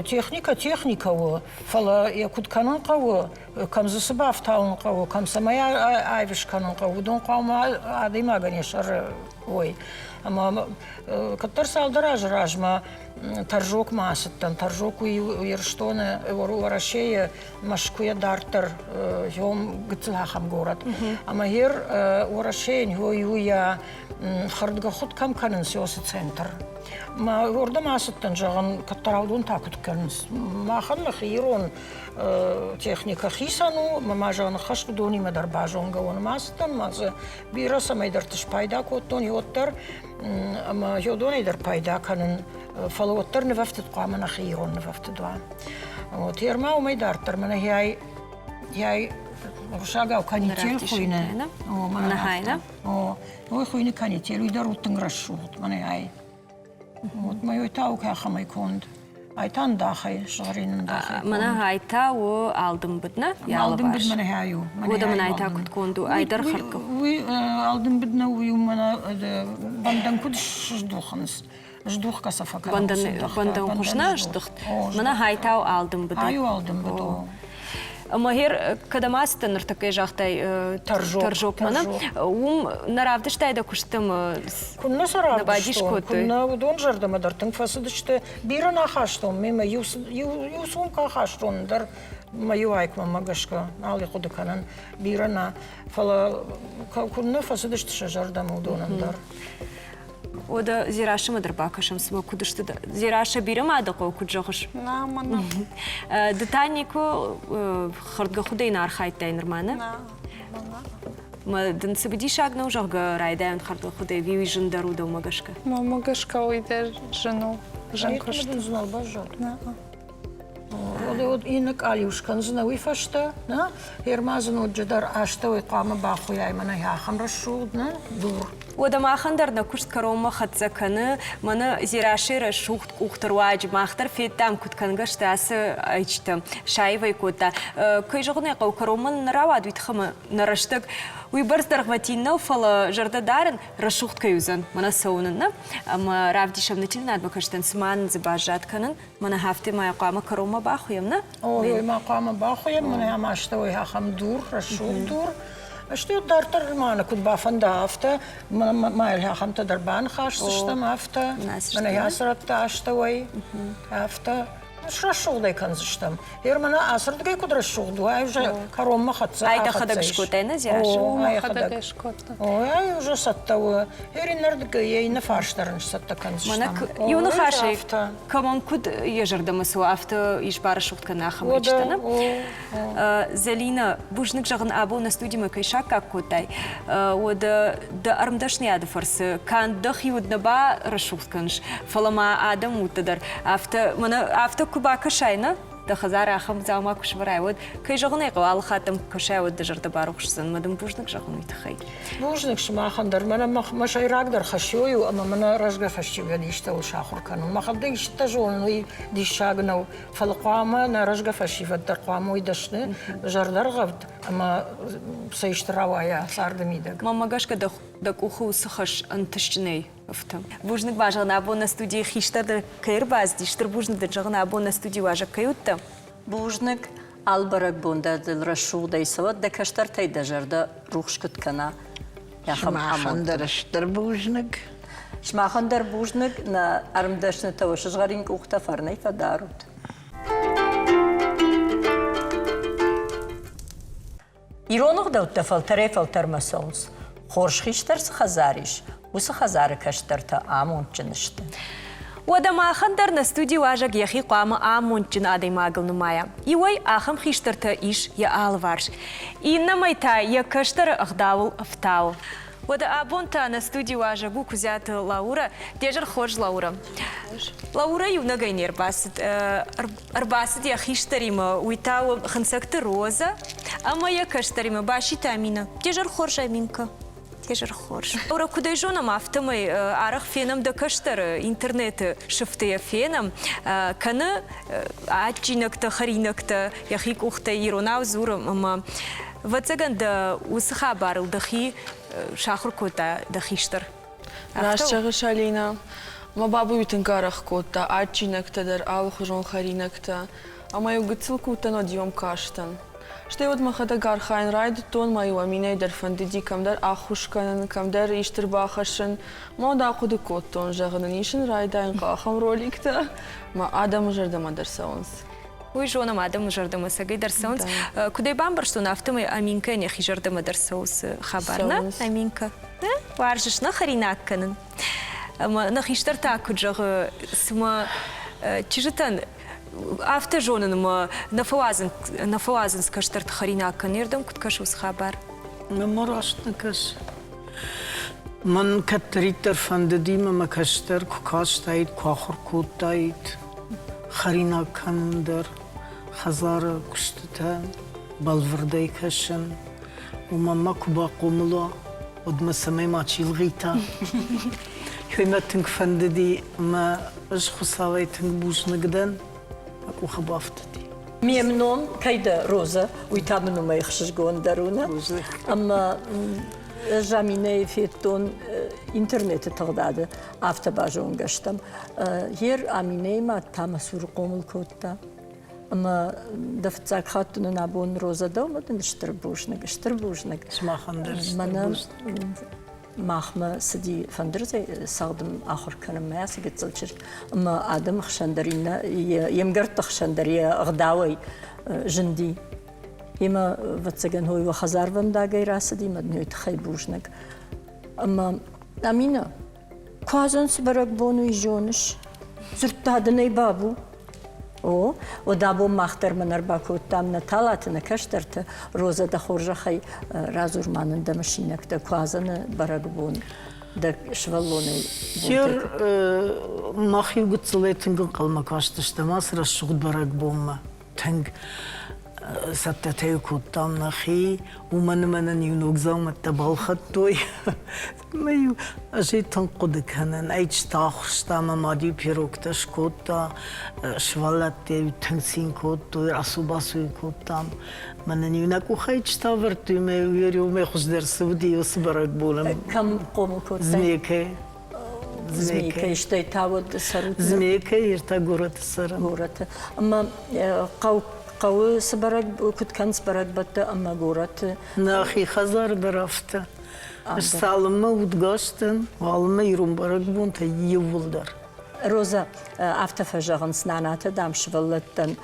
техника у. Фала якутканын қауы. Камзысы бафтауын қауы. Камсамая айвишканын қауы. Дон қаума адыма ганешар ой. Ама каттар салдара жражма таржок масыттан, таржок уйырштоны варашея машкуя дартар йом гыцлахам город. Ама хер варашея юя хардга худ кам канын сёсы центр. Ма орда масыттан жағын каттараудун такут канынс. Маханлах ирон техника хисану, мама жағын хашку дони мадар бажонга он масыттан, мазы бираса майдар тыш пайда коттон йоттар, ама йодон айдар пайда канын фала فالوتر نففت قام أنا خير نففت دوا وتيرما وما يدارتر من هي رشاقة وكان يتيل خوينا من هاينا هو خوينا كان يتيل ويدارو تنغرشوت من هاي وما يتاو كاخا يكون Айтан дахай, шарин дахай. Мана хайта о алдым бидна, Алдым бид мана хаю. Ода мана айта кутконду, айдар харкы. Уй алдым бидна уй мана бандан куд ждуханс. Ждух касафака. Бандан кушна ждух. Мана хайта о алдым бидна. Аю алдым биду. Махер кадамастан артакай жахтай таржок мана. Наравдыштай да куштым. Кунна саравдышто. Кунна удон жардама дартын фасыдышты. Бирана хаштом, мема юсун ка хаштон дар маю айкма магашка. Али кудыканан бирана. Фала кунна фасыдышты жардама удонан дар. Ода зираша мадырбакашам сма кудышты да. Зираша бирам адақо куджахыш. На, мана. Детанико хардга худей нархайтай нормана. На, Ма дын сыбыди шагна ужахга райдайын хардга худей виуи жындару да магашка. ма магашка уйдер жену. Женкошт. Я не знал бажат. На. Вот инак алюшкан знал и фашта, на? Ермазан уджадар ашта и кама баху я имана яхам расшуд, на? Дур. Ода махандар на кушт карома хатзаканы, мана зирашира шухт ухтар ваджи махтар феттам кутканга штасы айчта шайвай кота. Кай жоғны қау кароман наравад витхама нараштак. Уйбарс дархватинна фала жардадарен расшухт каюзан, мана саунанна. Ама равдишам нетилнад бакаштан сман забажатканын, мана хафте мая кама карома бахуямна. Ой, ма кама бахуям, мана яма ашта ой яхам дур, расшуд дур. Что дартер мана куд бафанда афта, майл яхам та дарбан хаштам афта, мана ясратта ашта ой афта. Расшугдай канзыштам. Ермана асырдгай куд расшугду, ай уже карома хатса. Айда хадагшкотайна зираша. Ой, хадагшкота. Ой, ай уже саттауы. Еринардгай ейна фарштарынш сатта канзыштам. Манак юна хаши. Камон куд ежардамасу афта ишбара шуткана ахамачтана. Залина бужник жагын або на студима кайшак как котай. Ода да армдашни адфарс. Кан дахиудна ба расшутканш. Фалама адам утадар. Афта кубака шайна, да хазара ахам заума кушварай. Вот кай жагны кал хатам кушай вот дажарда барухшсан, мадам бужник жагны тахай. Бужник шмахандар, мана машайрагдар хашою, ама мана разга фашчига дишта у шахуркану. Махалдың шта жолны дишагнау фалқама на разга фашиват дарқаму идашны жардар гавд, ама сайштравая сардамидаг. Мамагашка да куху сахаш антышчней. Бужник важен або на студии хиштар да кайрбаз, диштар бужник да жагны або на студии важак каютта. Бужник албарак бунда дил расшугда исават да каштар тай да жарда рухшкут кана. Шмахандар штар бужник. Шмахандар бужник на армдашны таваш жгаринг ухта фарнай фадарут. Иронуг да уттафал тарефал тармасонс. Хорш хиштарс хазариш. Усы хазары каштарта амунчынышты. Ода махандар на студии важак яхи қама амунчин адай магылны мая. Иой ахам хиштарта иш я алварш. И на майта я каштар ахдавул автау. Ода абонта на студии важагу кузята Лаура, дежар хож Лаура. Лаура юна гайнер басит. Арбасит я хиштарима уйтау хансакты роза, а моя каштарима башита амина. Дежар хож аминка. Кежер хорш. Ора кудай жонам автомой арах феном да каштар интернет шифтая феном кана ачинакта харинакта яхик ухта иронав зурам ама вацаган да усха барыл дахи шахр кота дахиштар. Нашчага шалина ма бабу ютенгарах кота ачинакта дар ал хужон харинакта ама югцил кота надиом каштан. Что вот махада гархайн райд тон мою аминей дар фандиди камдар ахушкан камдар иштербахашен мода худы кот тон жагнанишен райдайн қахам роликта ма адам жардама дарсаунс. Ой жонам адам жардама сагай дарсаунс. Кудай бамбар что на автомой аминка не хижардама дарсаус хабарна аминка. Варжиш на харинакканын. На хиштар таку жаг сма чижитан Афта жонын на фауазын скаштарт харина канердам куткаш ус хабар. Меморашны кыз. من كتريتر فنددي ما كشتر كاشتايد كاخر كوتايد خرينا كندر خزار كشتتا بالفردي كشن وماما كوبا قوملا ودما سمي ما تشيلغيتا يوم تنك فنددي ما اش خصاوي تنك بوش نقدن اكو خبافتدي ميمنون كيدا روزا ويتامنو ما يخشش جون دارونا اما جاميني فيتون انترنت تغداد افتا باجون قشتم هير اميني ما تامسور قوم الكوتا اما دفت زاك خاتون نابون روزا دو ما نشتر بوشنك اسمع خندرس مانا ماخما سدي فندرزي صادم اخر كان ما سقط زلشر اما ادم خشندرينا يمقرت خشندريا غداوي جندي يما وتسجن هو وخزار فم دا غير سدي مدنيو تخيبوشنك اما امينه كوازن سبرك بونو يجونش زرت هذا بابو او ودابو مختر من ارباكو تام نتالات نكشترت روزا د خورجه خي رازور مانن د ماشينك د كوازن برغبون د شوالوني ير ماخي قصليتن قلما كاشتشت مصر الشغل برغبوم تنگ ستتايو كوتام نخي ومن يونوك زوم التبال خطوي مايو أجي تنقدك هنن أيش تاخش تاما ماديو بيروكتش كوتا شوالاتي تنسين كوتو راسو باسو كوتام من يوناكو خيش تاورتو ما يوريو ما يخش درس ودي وصبرك بولم كم قوم كوتا زميكي يشتي تاود سروت زميكي يرتا غورت سر غورت اما قوي سبرك كنت كان سبرك بت اما غورت ناخي خزار درافته السالمة ودقاشتن والما يروم برك بون تيولدر روزا after فجرن سنانات دام شولتن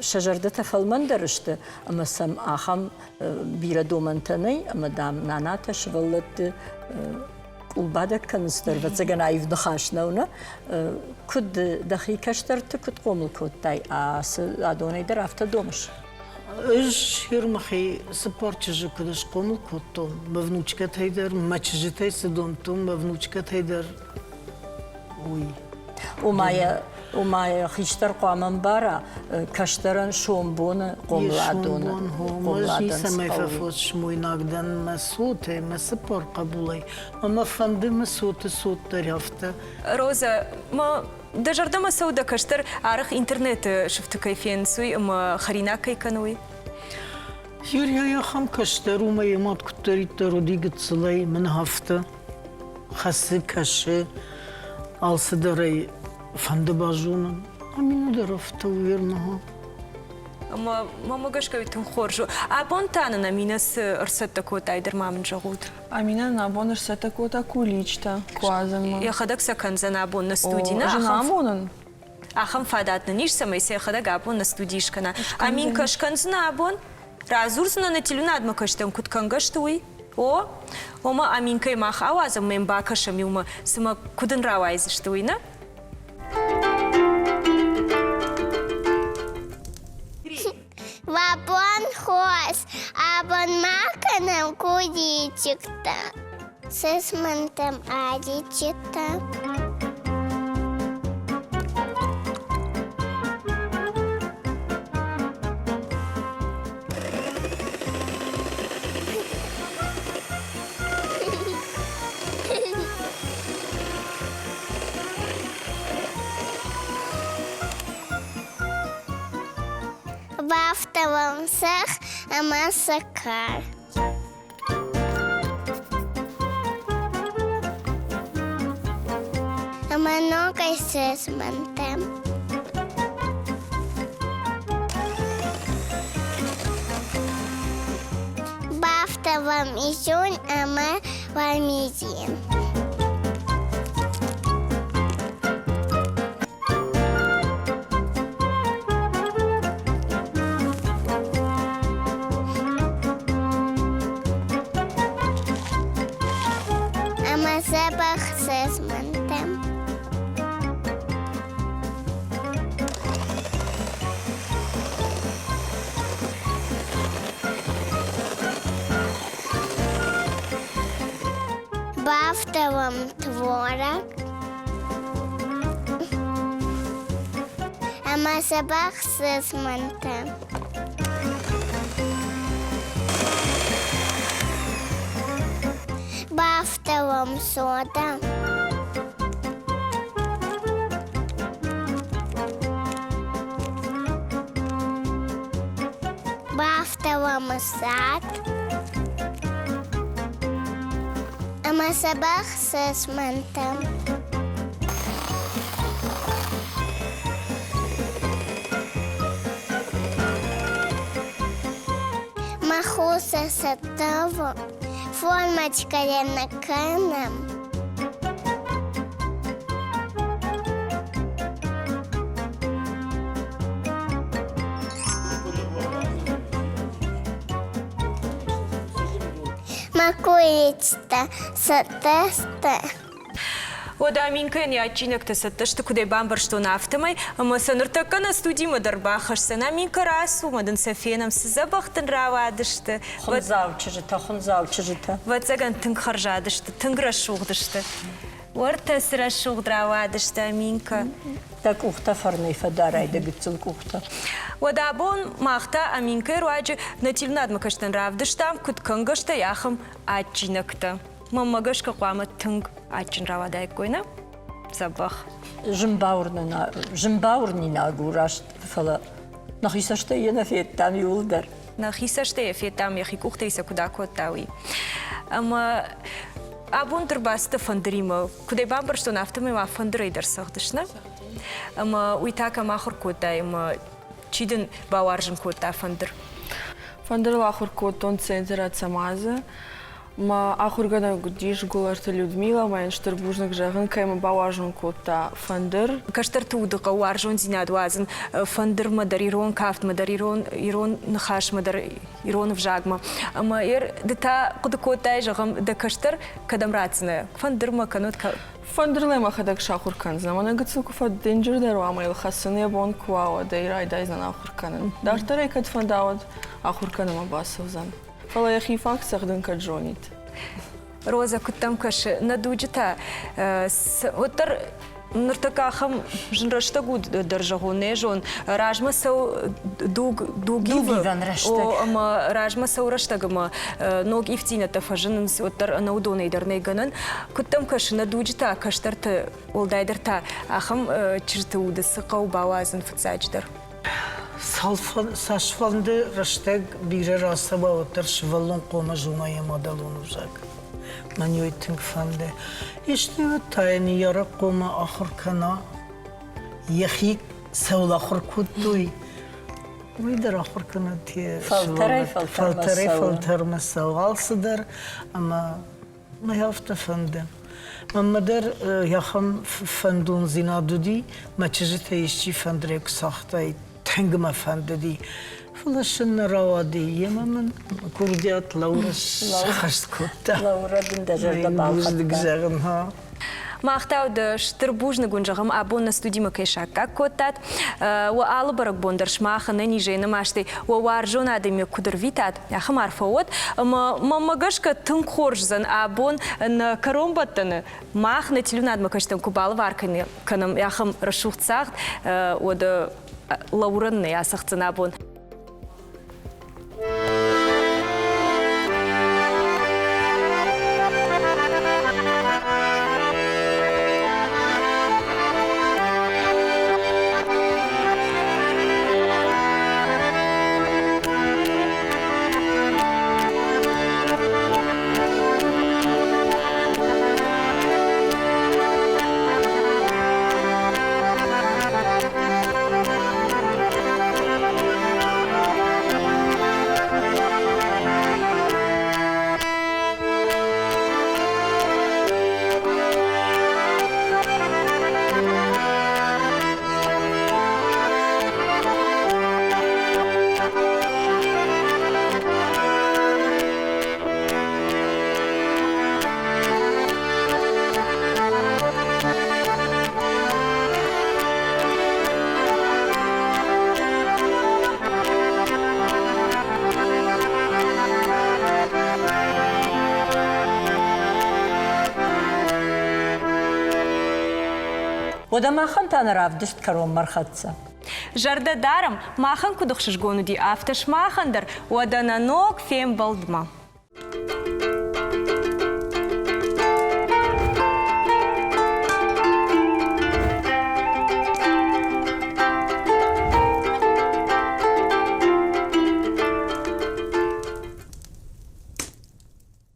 شجردة فلمن درشت اما سم آخم بيرا دومنتني اما دام نانات شولت وبعدك كنستر بتسجن عيف دخاشنونا كد دخي كشترت كد قوم الكوتاي آس أدوني در after دومش إيش هيرمخي سبارتشج كدش قوم الكوتو بفنوشكة هيدر ماتشجتي سدومتم بفنوشكة هيدر وي وما خيشتر قوامن بارا كشترن شومبون قوملادون مجي سمي ففوت شموي نقدن مسوته مسبار قبولي اما فند مسوت صوت دريافته روزا ما دجرده ما سودا كشتر عارخ انترنت شفت كيفين سوي اما خرينا كي كانوي يوريا يا خم كشتر وما يمات كتري ترودي قتصلي من هفته خسي كشي الصدري فند باجونا امين درفته ويرمها اما ما قاش كويتن خورجو ابون تانا مينس ارسلت كوتا يدر ما من جغود امينه نابون ارسلت كوتا كوليچتا كوازن يا خدك سكن زنا ابون استودينا جنابون اخم فاداتنا نيش سمي سي خدك ابون استوديشكنا امين كشكن زنا ابون رازور زنا نتلونا ادم كشتم كنت كنغشتوي او وما امين كاي ما خوازم من باكشم يوم سما كودن راوايز شتوينا Вапон хос, абон маканом кудичек-то, с мантом адичек-то. Вафтовом сах, а массакар. А много с мантем. Бафтовом изюнь, а мы вамизин. Запах с мантем. Бавте вам творог. Ама собак с мантем. Бавте вам сода. Бавте вам сад. Ама собак с мантем. Махуса сатово, формочка ленаканом. Макуечта сатесте. Ода Аминка не ачинакта сатташта кудай бамбар что нафтамай, ама сануртака на студии мадарбахашса на Аминка расу, мадан сафенам сзабахтан равадышта. Хунзау чижита. Вацаган тынг харжадышта, тынг рашугдышта. Ортас рашугдравадышта Аминка. Так ухта фарней фадарайда гыцыл кухта. Ода бон махта Аминка руаджи натилнад макаштан равдыштам, куткангашта яхам ачинакта. Мамагашка қуама тынг ачин равадай койна. Забах. Жымбаурни нагурашт фала. Нахисашта ена феттам юлдар. Нахисашта феттам яхи кухтейса куда коттауи. Ама абун дырбаста фандрима. Кудай бамбар что нафтаме ма фандрейдер сахдышна. Ама уйтака махур коттай, ама чиден бауаржын котта фандр. Фандр лахур коттон центра цамаза. Ма ахургана гудиш гуларта Людмила, майн штырбужнак жагын кайма бауажын котта фандыр. Каштар тудыға уаржон зинадуазын фандыр мадар ирон кафт мадар ирон нахаш мадар ирон вжагма. Ама дета куды коттай жагам да каштар кадамрацына. Фандыр ма канот Фандыр лайма хадак шахуркан. Замана гыцыл куфа денджер даруама ил хасыне бон куава да ирай дайзнан ахурканын. Дартарай кад фандавад ахурканыма басовзан. Фала яхи факт сахдын каджонит. Роза куттам каши надуджита. Оттар ныртакахам жнрашта гуд держагоне жон. Ражма сау дугива. Ама ражма сау раштагама ног ифтината фажынын оттар наудонейдерней ганын. Куттам каши надуджита каштарты олдайдырта. Ахам чирты удысы қау бауазын фыцачдар. Сашфанды раштаг бире расаба отыр швалон кома жумая мадалон ужак. Маньой тинг фанде. Ишти вот тайни яра кома ахыр кана. Яхик саул ахыр куттуй. Уйдер ахыр кана тие. Фалтарай масау. Алсыдар, ама маяфта фанде. Мамадар яхам фандун зинадуди, мачижита ишчи фандрек сахтай. Тангма фандуди. Флашын равади. Емамын курдиат лаураш хашт кутта. Лаура биндажарда балхатта. Махтауды штырбужны гунжағым абон на студима кайшакка коттат. Ва алы барак бондар шмаханы нижейны машты. Ва варжон адыме кудыр витат. Яхым арфаот. Мамагашка тын коржзан абон на каромбаттаны. Махны телюнад макаштан кубалы варканы. Канам яхым рашухцахт. Оды Лауранны ясақцына бон. وده ما خنت أنا رافدشت كروم مرخصة Жарда даром махан кудухшиш гону ди авташ махандер, wadana nog fem baldma.